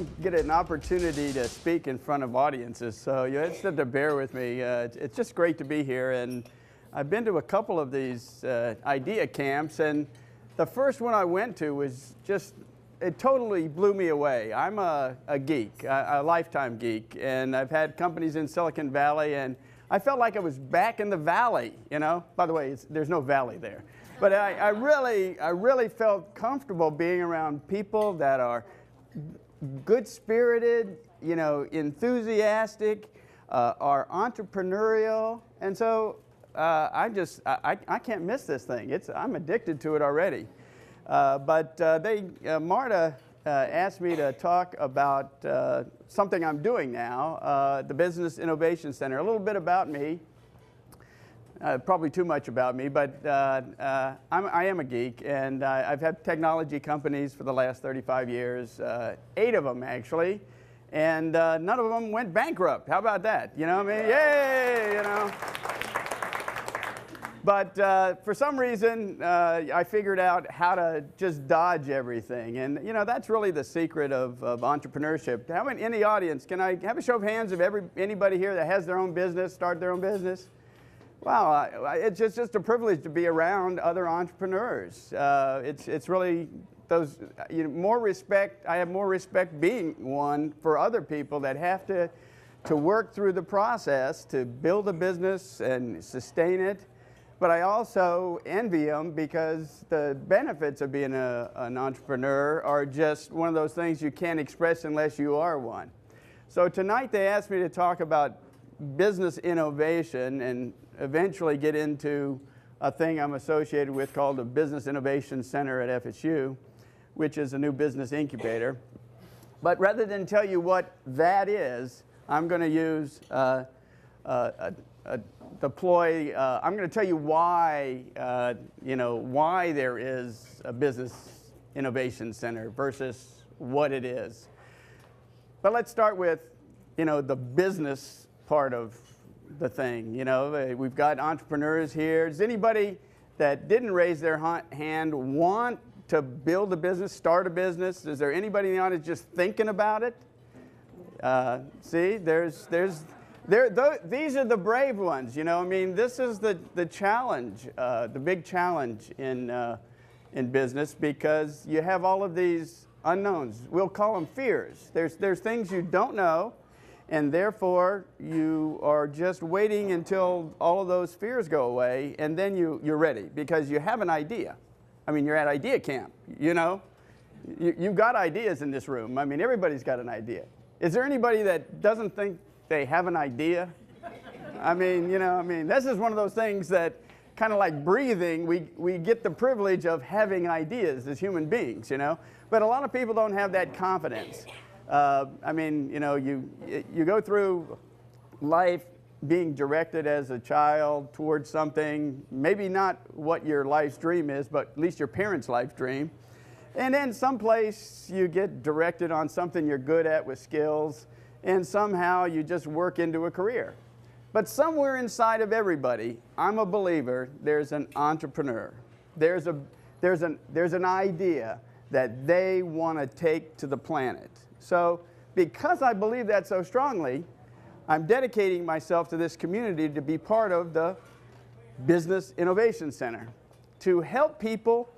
don't get an opportunity to speak in front of audiences, so you just have to bear with me. It's just great to be here, and I've been to a couple of these idea camps, and the first one I went to was just, it totally blew me away. I'm a geek, a lifetime geek, and I've had companies in Silicon Valley, and I felt like I was back in the valley, you know? By the way, there's no valley there. But I really felt comfortable being around people that are good-spirited, you know, enthusiastic, are entrepreneurial, and so I can't miss this thing. I'm addicted to it already. Marta asked me to talk about something I'm doing now, the Business Innovation Center. A little bit about me. Probably too much about me, but I am a geek, and I've had technology companies for the last 35 years, 8 of them actually, and none of them went bankrupt. How about that? You know what I mean? Yay, you know. But for some reason, I figured out how to just dodge everything, and you know, that's really the secret of entrepreneurship. How many in the audience, can I have a show of hands of anybody here that has their own business, started their own business? Wow, it's just a privilege to be around other entrepreneurs. It's really those, you know, more respect. I have more respect being one for other people that have to work through the process to build a business and sustain it. But I also envy them because the benefits of being an entrepreneur are just one of those things you can't express unless you are one. So tonight they asked me to talk about business innovation and eventually get into a thing I'm associated with called the Business Innovation Center at FSU, which is a new business incubator. But rather than tell you what that is, I'm going to use I'm going to tell you why, you know, why there is a Business Innovation Center versus what it is. But let's start with, you know, the business part of the thing. You know, we've got entrepreneurs here. Does anybody that didn't raise their hand want to build a business, start a business? Is there anybody in the audience just thinking about it? See, these are the brave ones. You know, I mean, this is the challenge, the big challenge in business, because you have all of these unknowns. We'll call them fears. There's things you don't know, and therefore you are just waiting until all of those fears go away, and then you're ready because you have an idea. I mean, you're at IdeaCamp, you know. You've got ideas in this room. I mean, everybody's got an idea. Is there anybody that doesn't think they have an idea? I mean, you know, I mean, this is one of those things that kind of like breathing, we get the privilege of having ideas as human beings, you know. But a lot of people don't have that confidence. I mean, you know, you go through life being directed as a child towards something, maybe not what your life's dream is, but at least your parents' life dream. And then someplace you get directed on something you're good at with skills, and somehow you just work into a career. But somewhere inside of everybody, I'm a believer, there's an entrepreneur. There's an idea that they want to take to the planet. So because I believe that so strongly, I'm dedicating myself to this community to be part of the Business Innovation Center, to help people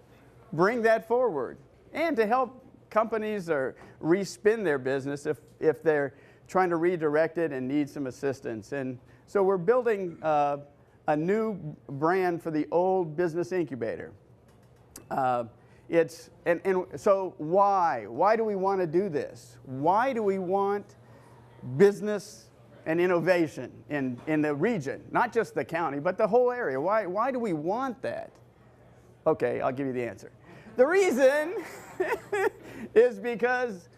bring that forward and to help companies or respin their business if they're trying to redirect it and need some assistance. And so we're building a new brand for the old business incubator. So why do we want to do this? Why do we want business and innovation in the region, not just the county, but the whole area? Why do we want that? Okay, I'll give you the answer. The reason is because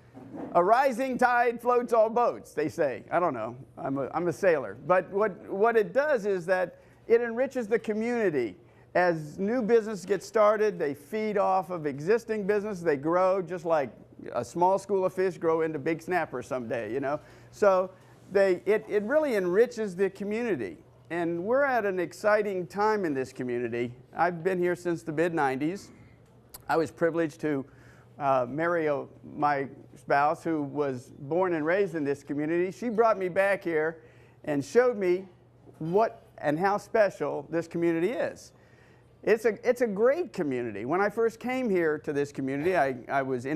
a rising tide floats all boats, they say. I don't know. I'm a sailor. But what it does is that it enriches the community. As new business gets started, they feed off of existing business. They grow just like a small school of fish grow into big snappers someday, you know. So it really enriches the community. And we're at an exciting time in this community. I've been here since the mid-90s. I was privileged to marry my spouse, who was born and raised in this community, she brought me back here and showed me what and how special this community is. It's a great community. When I first came here to this community, I was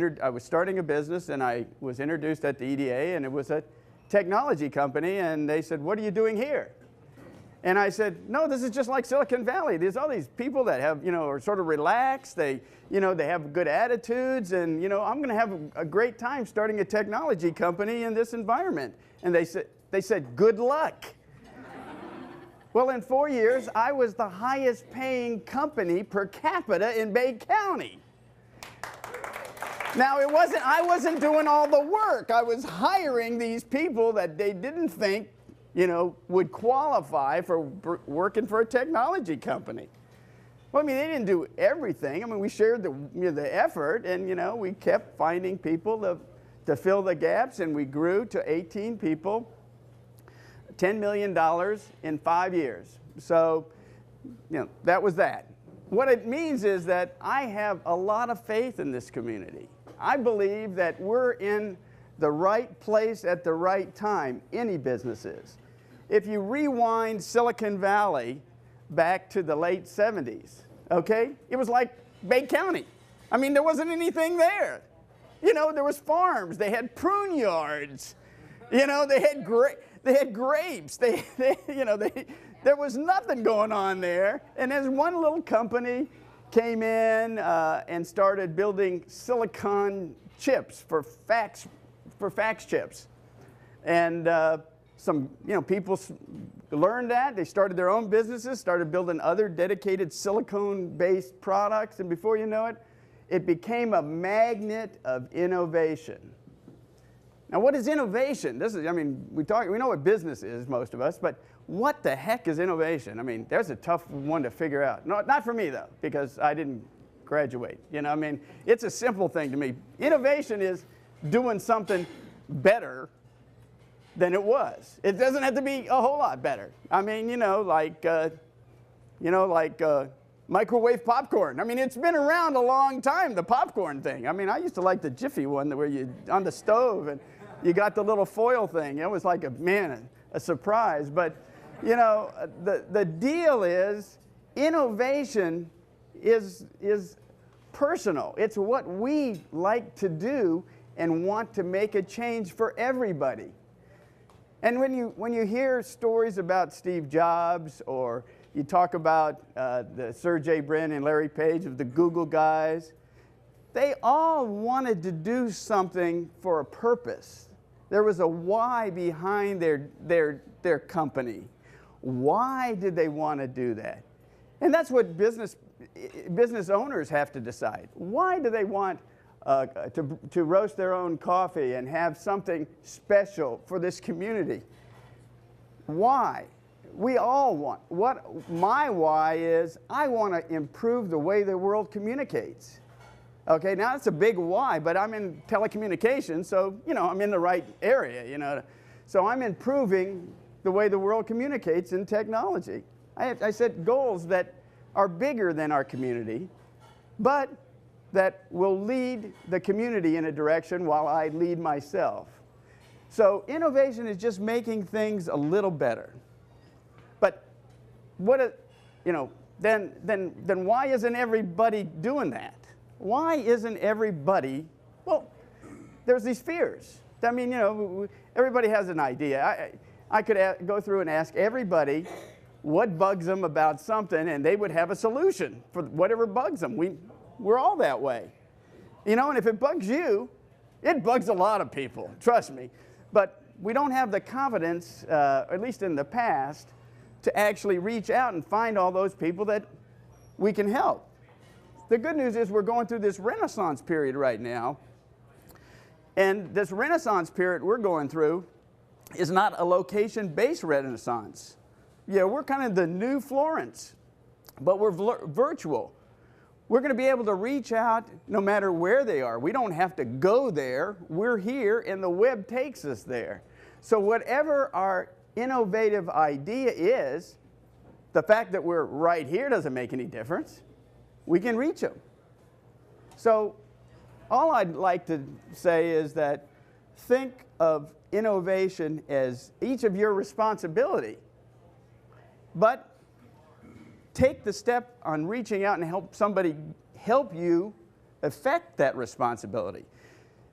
starting a business, and I was introduced at the EDA, and it was a technology company, and they said, "What are you doing here?" And I said, "No, this is just like Silicon Valley. There's all these people that have, are sort of relaxed. They have good attitudes, and, I'm going to have a great time starting a technology company in this environment." And they said, "Good luck." Well, in 4 years, I was the highest paying company per capita in Bay County. Now, I wasn't doing all the work. I was hiring these people that they didn't think, would qualify for working for a technology company. Well, they didn't do everything. We shared the effort, and, we kept finding people to fill the gaps, and we grew to 18 people. $10 million in 5 years. So, that was that. What it means is that I have a lot of faith in this community. I believe that we're in the right place at the right time, any business is. If you rewind Silicon Valley back to the late 70s, okay, it was like Bay County. There wasn't anything there. There was farms. They had prune yards. They had grapes. There was nothing going on there. And as one little company came in and started building silicon chips for fax chips, and some people learned that. They started their own businesses, started building other dedicated silicone-based products, and before you know it, it became a magnet of innovation. Now, what is innovation? We know what business is, most of us, but what the heck is innovation? There's a tough one to figure out. No, not for me, though, because I didn't graduate. It's a simple thing to me. Innovation is doing something better than it was. It doesn't have to be a whole lot better. Like microwave popcorn. It's been around a long time, the popcorn thing. I used to like the Jiffy one where you, on the stove, and you got the little foil thing. It was like a surprise. But, the deal is innovation is personal. It's what we like to do and want to make a change for everybody. And when you hear stories about Steve Jobs, or you talk about the Sergey Brin and Larry Page of the Google guys, they all wanted to do something for a purpose. There was a why behind their company. Why did they want to do that? And that's what business owners have to decide. Why do they want to roast their own coffee and have something special for this community? Why? We all want. My why is, I want to improve the way the world communicates. Okay, now that's a big why, but I'm in telecommunications, so, I'm in the right area, So I'm improving the way the world communicates in technology. I set goals that are bigger than our community, but that will lead the community in a direction while I lead myself. So innovation is just making things a little better. But then why isn't everybody doing that? Why isn't everybody? Well, there's these fears. Everybody has an idea. I could go through and ask everybody what bugs them about something, and they would have a solution for whatever bugs them. We're all that way. And if it bugs you, it bugs a lot of people, trust me. But we don't have the confidence, at least in the past, to actually reach out and find all those people that we can help. The good news is we're going through this Renaissance period right now. And this Renaissance period we're going through is not a location-based Renaissance. Yeah, we're kind of the new Florence, but we're virtual. We're going to be able to reach out no matter where they are. We don't have to go there. We're here, and the web takes us there. So whatever our innovative idea is, the fact that we're right here doesn't make any difference. We can reach them. So all I'd like to say is that think of innovation as each of your responsibility, but take the step on reaching out and help somebody help you affect that responsibility.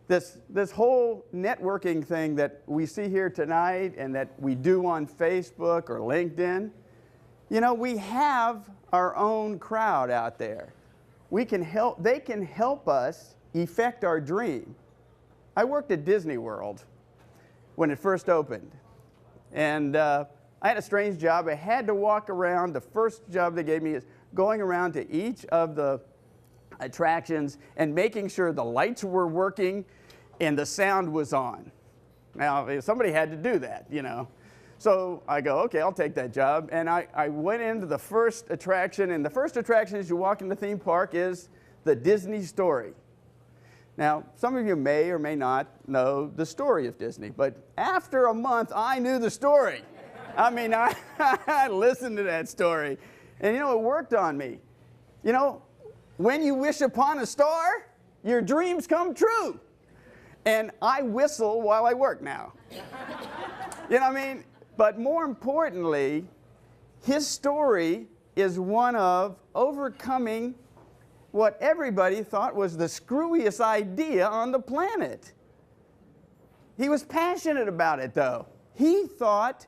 This whole networking thing that we see here tonight and that we do on Facebook or LinkedIn, you know, we have our own crowd out there. They can help us effect our dream. I worked at Disney World when it first opened, and I had a strange job. I had to walk around. The first job they gave me is going around to each of the attractions and making sure the lights were working and the sound was on. Now, somebody had to do that, you know. So I go, okay, I'll take that job. And I went into the first attraction, and the first attraction as you walk in the theme park is the Disney story. Now, some of you may or may not know the story of Disney, but after a month, I knew the story. I mean, I listened to that story, and you know, it worked on me. You know, when you wish upon a star, your dreams come true. And I whistle while I work now. You know what I mean? But more importantly, his story is one of overcoming what everybody thought was the screwiest idea on the planet. He was passionate about it, though. He thought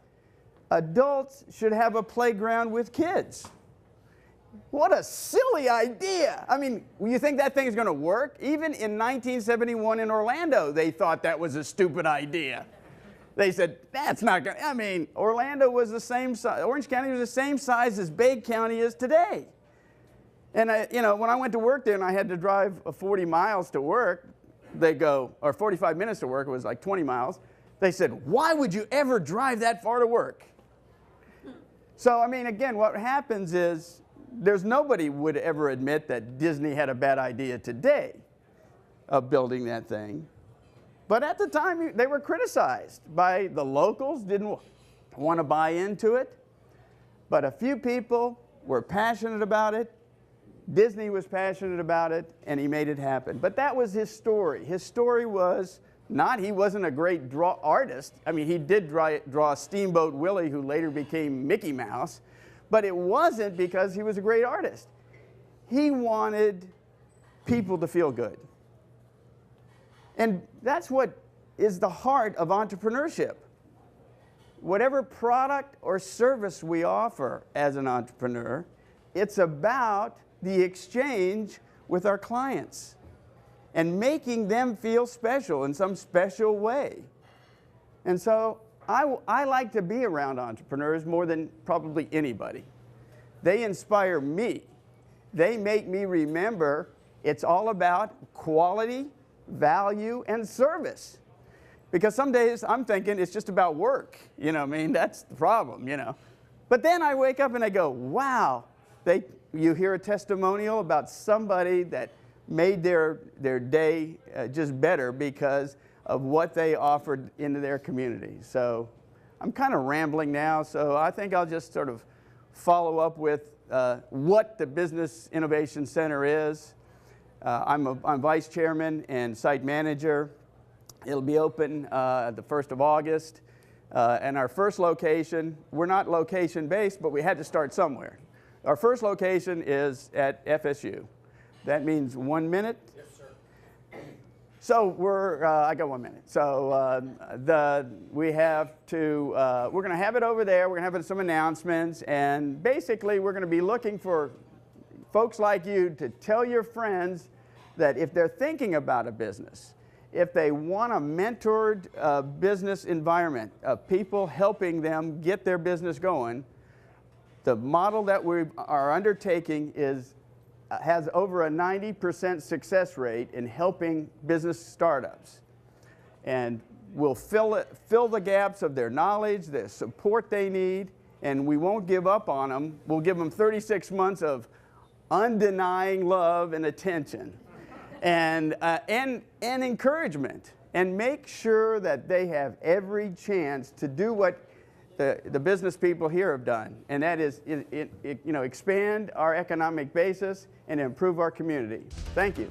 adults should have a playground with kids. What a silly idea. I mean, you think that thing's going to work? Even in 1971 in Orlando, they thought that was a stupid idea. They said, that's not going to, I mean, Orlando was the same size, Orange County was the same size as Bay County is today. And you know, when I went to work there and I had to drive 40 miles to work, they go, or 45 minutes to work, it was like 20 miles. They said, why would you ever drive that far to work? So, I mean, again, what happens is, there's nobody would ever admit that Disney had a bad idea today of building that thing. But at the time, they were criticized by the locals, didn't want to buy into it. But a few people were passionate about it. Disney was passionate about it, and he made it happen. But that was his story. His story was not, he wasn't a great artist. I mean, he did draw Steamboat Willie, who later became Mickey Mouse. But it wasn't because he was a great artist. He wanted people to feel good. And that's what is the heart of entrepreneurship. Whatever product or service we offer as an entrepreneur, it's about the exchange with our clients and making them feel special in some special way. And so I like to be around entrepreneurs more than probably anybody. They inspire me. They make me remember it's all about quality, value, and service. Because some days I'm thinking it's just about work. You know what I mean? That's the problem, you know. But then I wake up and I go, wow. You hear a testimonial about somebody that made their day just better because of what they offered into their community. So I'm kind of rambling now, so I think I'll just sort of follow up with what the Business Innovation Center is. I'm vice chairman and site manager. It'll be open the 1st of August. And our first location, we're not location-based, but we had to start somewhere. Our first location is at FSU. That means 1 minute. So I got 1 minute. So we're going to have it over there. We're going to have some announcements, and basically we're going to be looking for folks like you to tell your friends that if they're thinking about a business, if they want a mentored business environment of people helping them get their business going, the model that we are undertaking has over a 90% success rate in helping business startups. And we'll fill the gaps of their knowledge, the support they need, and we won't give up on them. We'll give them 36 months of undenying love and attention and encouragement, and make sure that they have every chance to do what the business people here have done, and that is expand our economic basis and improve our community. Thank you.